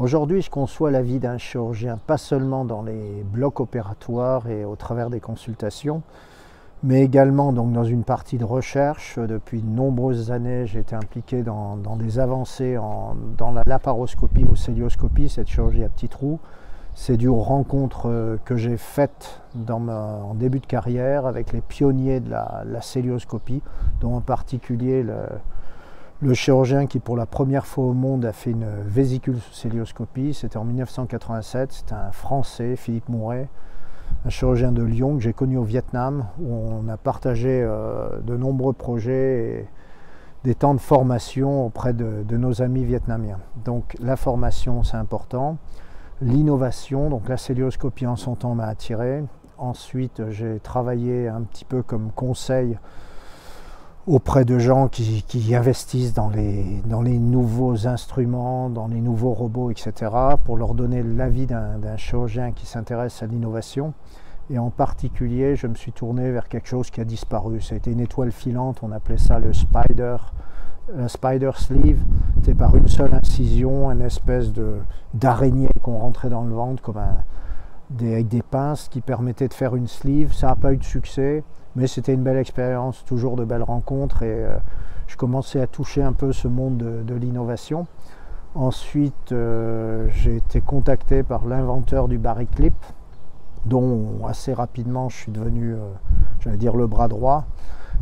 Aujourd'hui, je conçois la vie d'un chirurgien pas seulement dans les blocs opératoires et au travers des consultations, mais également donc, dans une partie de recherche. Depuis de nombreuses années, j'ai été impliqué dans des avancées dans la laparoscopie ou cœlioscopie, cette chirurgie à petits trous. C'est dû aux rencontres que j'ai faites en début de carrière avec les pionniers de la cœlioscopie, dont en particulier le chirurgien qui pour la première fois au monde a fait une vésicule sous cœlioscopie. C'était en 1987, c'était un Français, Philippe Mouret, un chirurgien de Lyon que j'ai connu au Vietnam, où on a partagé de nombreux projets et des temps de formation auprès de nos amis vietnamiens. Donc la formation, c'est important. L'innovation, donc la cœlioscopie en son temps m'a attiré. Ensuite, j'ai travaillé un petit peu comme conseil auprès de gens qui investissent dans les nouveaux instruments, dans les nouveaux robots, etc., pour leur donner l'avis d'un chirurgien qui s'intéresse à l'innovation. Et en particulier, je me suis tourné vers quelque chose qui a disparu. Ça a été une étoile filante, on appelait ça le spider sleeve. C'était par une seule incision, une espèce d'araignée qu'on rentrait dans le ventre comme avec des pinces qui permettaient de faire une sleeve. Ça n'a pas eu de succès, mais c'était une belle expérience, toujours de belles rencontres, et je commençais à toucher un peu ce monde de l'innovation. Ensuite, j'ai été contacté par l'inventeur du Bariclip, dont assez rapidement je suis devenu, j'allais dire, le bras droit.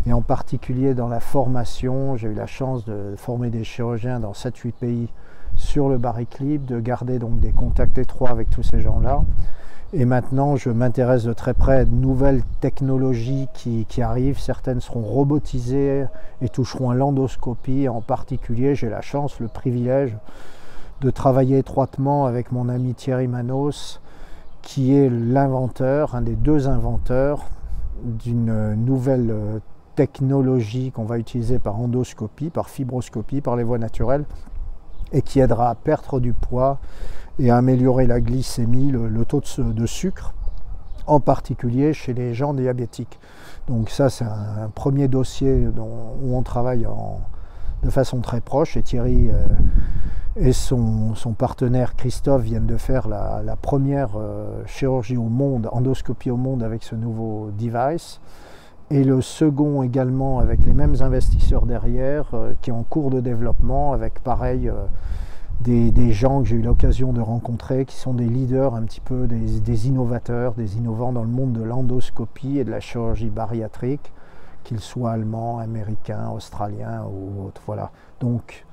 Et en particulier dans la formation, j'ai eu la chance de former des chirurgiens dans 7-8 pays sur le Bariclip, de garder donc des contacts étroits avec tous ces gens-là. Et maintenant, je m'intéresse de très près à de nouvelles technologies qui arrivent. Certaines seront robotisées et toucheront à l'endoscopie. En particulier, j'ai la chance, le privilège de travailler étroitement avec mon ami Thierry Manos, qui est l'inventeur, un des deux inventeurs d'une nouvelle technologie qu'on va utiliser par endoscopie, par fibroscopie, par les voies naturelles, et qui aidera à perdre du poids et à améliorer la glycémie, le taux de sucre, en particulier chez les gens diabétiques. Donc ça, c'est un premier dossier où on travaille de façon très proche, et Thierry et son partenaire Christophe viennent de faire la première chirurgie au monde, endoscopie au monde avec ce nouveau device. Et le second également avec les mêmes investisseurs derrière, qui est en cours de développement, avec pareil des gens que j'ai eu l'occasion de rencontrer, qui sont des leaders un petit peu, des innovateurs, des innovants dans le monde de l'endoscopie et de la chirurgie bariatrique, qu'ils soient allemands, américains, australiens ou autres. Voilà. Donc,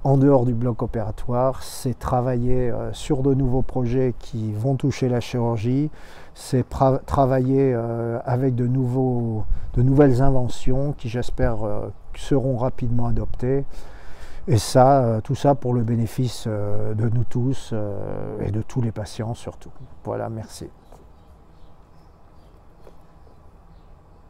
en dehors du bloc opératoire, c'est travailler sur de nouveaux projets qui vont toucher la chirurgie, c'est travailler avec de nouvelles inventions qui, j'espère, seront rapidement adoptées. Et ça, tout ça pour le bénéfice de nous tous et de tous les patients surtout. Voilà, merci.